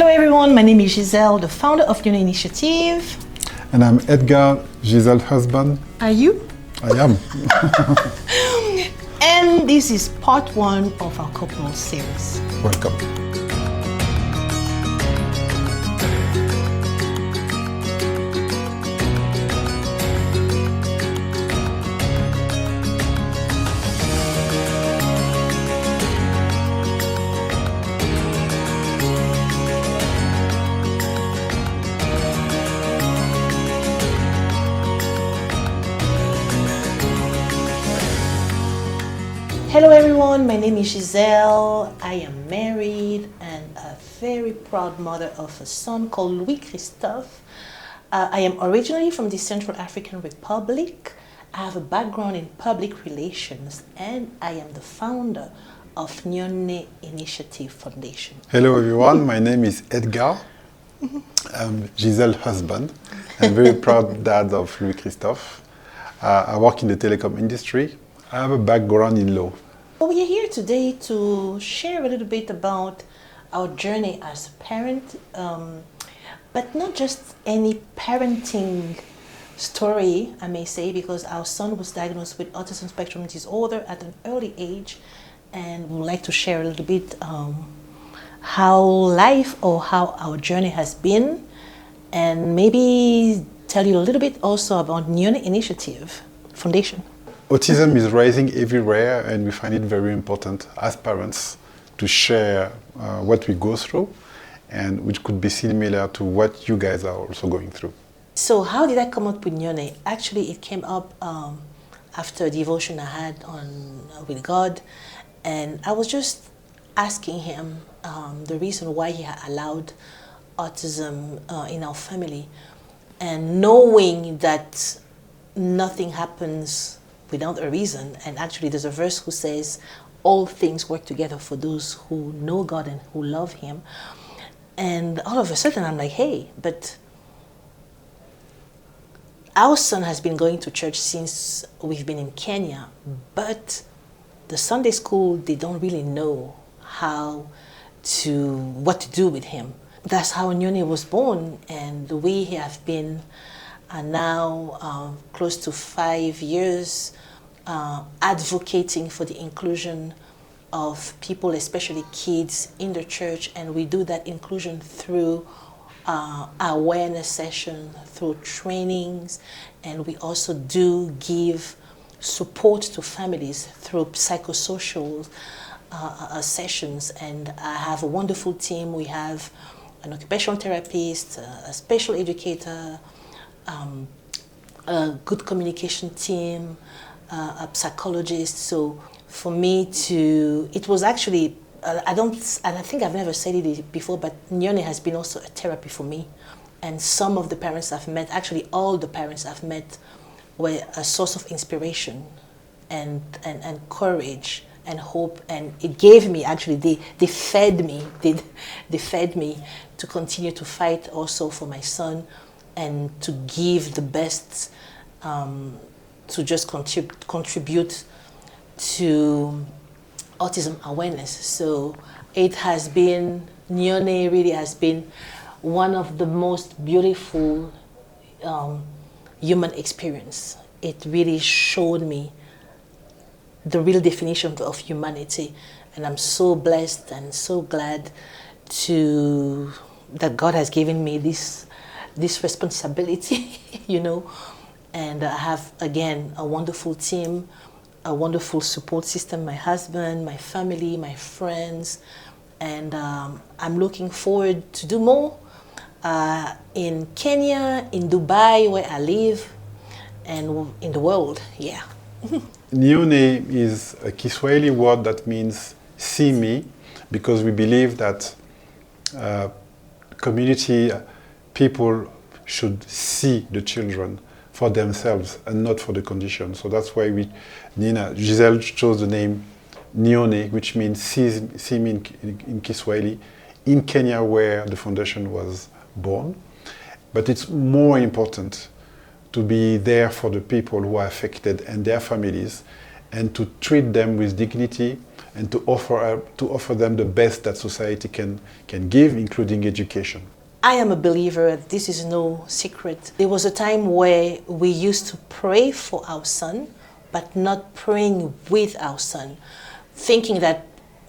Hello everyone, my name is Gisele, the founder of Neurodiverse Initiative. And I'm Edgard, Gisele's husband. Are you? I am. And this is part 1 of our couple series. Welcome. Hello everyone, my name is Gisele. I am married and a very proud mother of a son called Louis Christophe. I am originally from the Central African Republic. I have a background in public relations and I am the founder of Neurodiverse Initiative Foundation. Hello everyone, my name is Edgard. I'm Gisele's husband. I'm very proud dad of Louis Christophe. I work in the telecom industry. I have a background in law. We are here today to share a little bit about our journey as a parent, but not just any parenting story, I may say, because our son was diagnosed with autism spectrum disorder at an early age, and we would like to share a little bit how life or how our journey has been, and maybe tell you a little bit also about Neurodiverse Initiative Foundation. Autism is rising everywhere and we find it very important as parents to share what we go through and which could be similar to what you guys are also going through. So how did I come up with Neurodiverse? Actually, it came up after a devotion I had with God, and I was just asking him the reason why he had allowed autism in our family, and knowing that nothing happens without a reason. And actually there's a verse who says all things work together for those who know God and who love him. And all of a sudden I'm like, hey, but our son has been going to church since we've been in Kenya, but the Sunday school, they don't really know what to do with him. That's how Neurodiverse was born, and we have been now close to 5 years advocating for the inclusion of people, especially kids, in the church. And we do that inclusion through awareness session, through trainings, and we also do give support to families through psychosocial sessions. And I have a wonderful team. We have an occupational therapist, a special educator, a good communication team, a psychologist. So for me it was actually, and I think I've never said it before, but Neurodiverse has been also a therapy for me. And some of the parents I've met, actually all the parents I've met, were a source of inspiration and courage and hope. And it gave me, actually, they fed me to continue to fight also for my son, and to give the best, to just contribute to autism awareness. So it has been, Neurodiverse really has been one of the most beautiful human experience. It really showed me the real definition of humanity, and I'm so blessed and so glad that God has given me this responsibility, you know. And I have, again, a wonderful team, a wonderful support system, my husband, my family, my friends, and I'm looking forward to do more in Kenya, in Dubai, where I live, and in the world, yeah. Neurodiverse is a Kiswahili word that means see me, because we believe that community people should see the children for themselves and not for the condition. So that's why Gisele chose the name Neurodiverse, which means see me in Kiswahili, in Kenya, where the foundation was born. But it's more important to be there for the people who are affected and their families, and to treat them with dignity and to offer them the best that society can give, including education. I am a believer, this is no secret. There was a time where we used to pray for our son, but not praying with our son, thinking that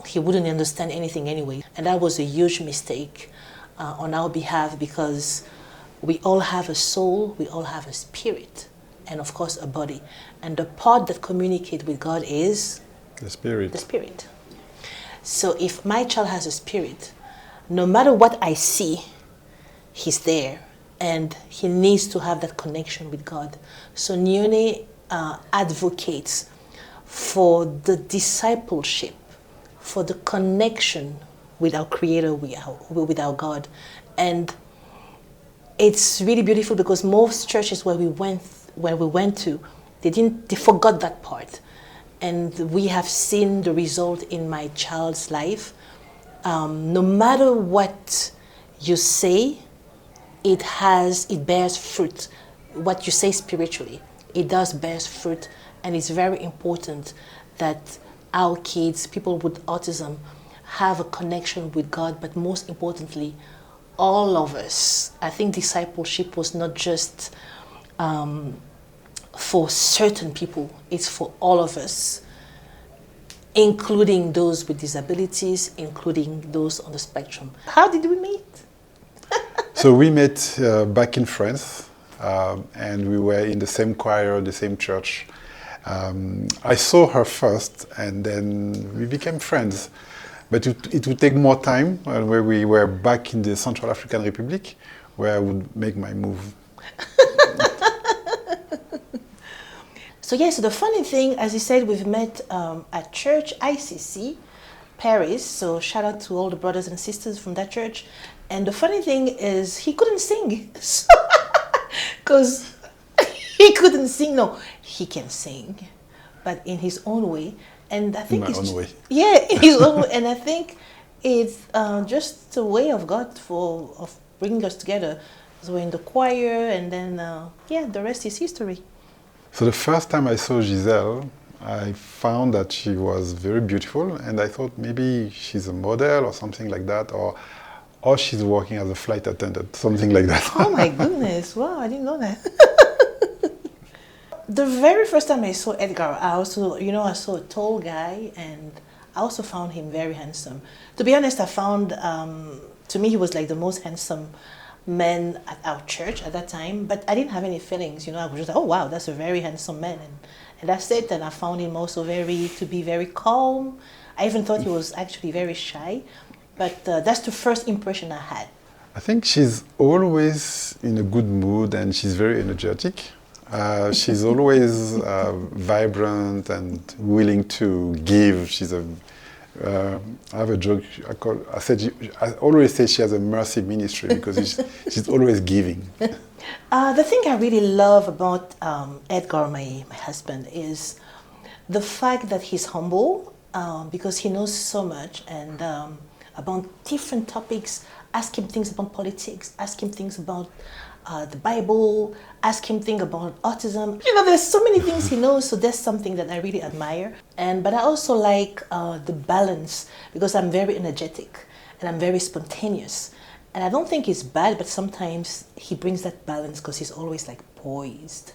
he wouldn't understand anything anyway. And that was a huge mistake on our behalf, because we all have a soul, we all have a spirit, and of course a body. And the part that communicates with God is the spirit. The spirit. So if my child has a spirit, no matter what I see, he's there, and he needs to have that connection with God. So Nione advocates for the discipleship, for the connection with our Creator, with our God. And it's really beautiful, because most churches where we went to, they forgot that part. And we have seen the result in my child's life. No matter what you say, it bears fruit. What you say spiritually, it does bear fruit. And it's very important that our kids, people with autism, have a connection with God, but most importantly, all of us. I think discipleship was not just for certain people, it's for all of us, including those with disabilities, including those on the spectrum. How did we meet? So we met back in France, and we were in the same choir, the same church. I saw her first, and then we became friends. But it would take more time, where we were back in the Central African Republic, where I would make my move. So yes, the funny thing, as you said, we've met at church, ICC, Paris. So shout out to all the brothers and sisters from that church. And the funny thing is, he couldn't sing, because he couldn't sing. No, he can sing, but in his own way. And I think in my own way. Yeah, in his own way. And I think it's just a way of God of bringing us together. So we're in the choir, and then yeah, the rest is history. So the first time I saw Gisele, I found that she was very beautiful, and I thought maybe she's a model or something like that, or she's working as a flight attendant, something like that. Oh my goodness, wow, I didn't know that. The very first time I saw Edgard, I saw a tall guy, and I also found him very handsome. To be honest, I found, to me, he was like the most handsome man at our church at that time, but I didn't have any feelings, I was just like, oh wow, that's a very handsome man, and that's it. And I found him also to be very calm. I even thought he was actually very shy, but that's the first impression I had. I think she's always in a good mood, and she's very energetic. She's always vibrant and willing to give. I have a joke. I always say she has a mercy ministry, because she's always giving. The thing I really love about Edgard, my husband, is the fact that he's humble, because he knows so much, and about different topics. Ask him things about politics, ask him things about the Bible, ask him things about autism. There's so many things he knows, so that's something that I really admire. But I also like the balance, because I'm very energetic and I'm very spontaneous. And I don't think it's bad, but sometimes he brings that balance, because he's always like poised.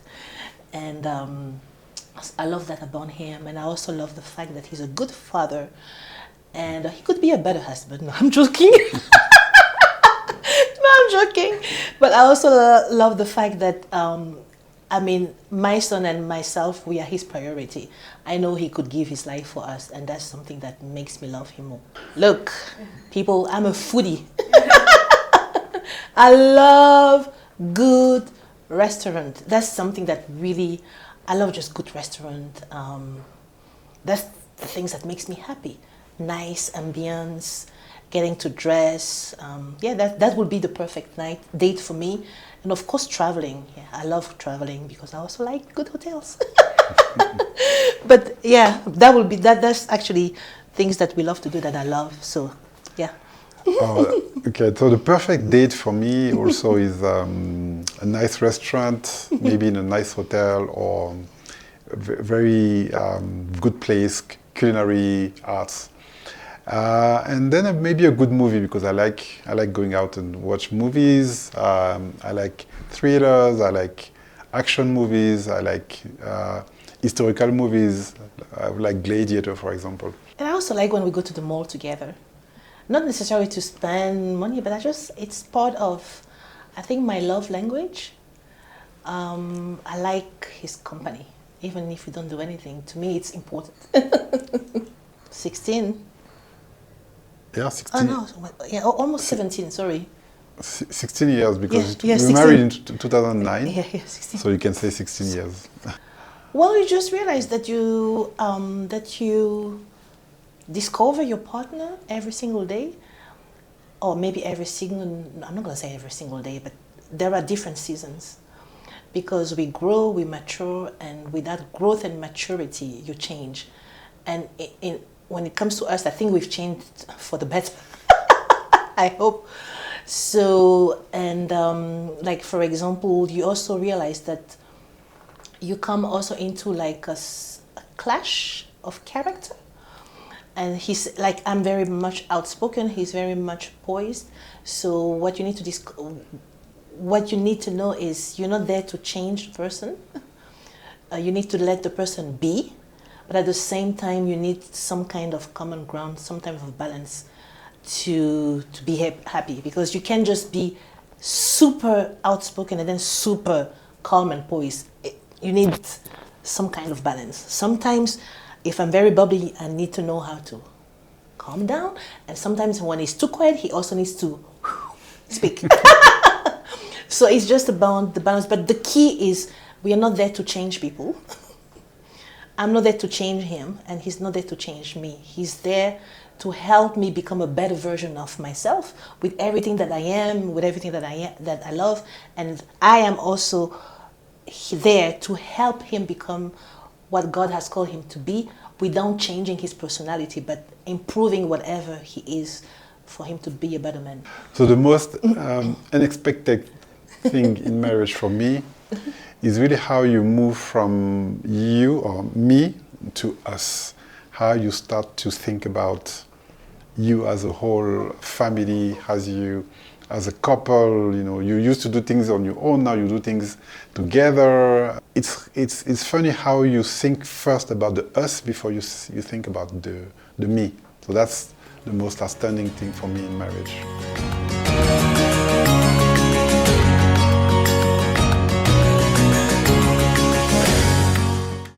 And I love that about him. And I also love the fact that he's a good father, and he could be a better husband. No, I'm joking. I'm joking, but I also love the fact that, my son and myself, we are his priority. I know he could give his life for us, and that's something that makes me love him more. Look, people, I'm a foodie. I love good restaurant. That's something that really, I love just good restaurant. That's the things that makes me happy. Nice ambience, getting to dress, that would be the perfect date for me. And of course, traveling. Yeah, I love traveling, because I also like good hotels. But yeah, that's actually things that we love to do that I love. So yeah. Okay, so the perfect date for me also is a nice restaurant, maybe in a nice hotel, or a very good place, culinary arts. And then maybe a good movie, because I like going out and watch movies. I like thrillers. I like action movies. I like historical movies. I like Gladiator, for example. And I also like when we go to the mall together. Not necessarily to spend money, but it's part of, I think, my love language. I like his company, even if we don't do anything. To me, it's important. 16. Yeah, 16. Oh no, yeah, almost 17, sorry. 16 years, because yeah, we 16. married in 2009. Yeah, 16. So you can say 16 years. Well, you just realize that you discover your partner every single day, or maybe I'm not going to say every single day, but there are different seasons. Because we grow, we mature, and with that growth and maturity, you change. And when it comes to us, I think we've changed for the better. I hope. So, and like, for example, you also realize that you come also into like a clash of character. And he's like, I'm very much outspoken, he's very much poised. So what you need to know is you're not there to change the person. You need to let the person be. But at the same time, you need some kind of common ground, some type of balance to be happy. Because you can't just be super outspoken and then super calm and poised. You need some kind of balance. Sometimes, if I'm very bubbly, I need to know how to calm down. And sometimes when he's too quiet, he also needs to speak. So it's just about the balance. But the key is we are not there to change people. I'm not there to change him, and he's not there to change me. He's there to help me become a better version of myself with everything that I am, with everything that I love. And I am also there to help him become what God has called him to be without changing his personality, but improving whatever he is for him to be a better man. So the most unexpected thing in marriage for me is really how you move from you or me to us. How you start to think about you as a whole family, as a couple. You know, you used to do things on your own, now you do things together. It's funny how you think first about the us before you think about the me. So that's the most outstanding thing for me in marriage.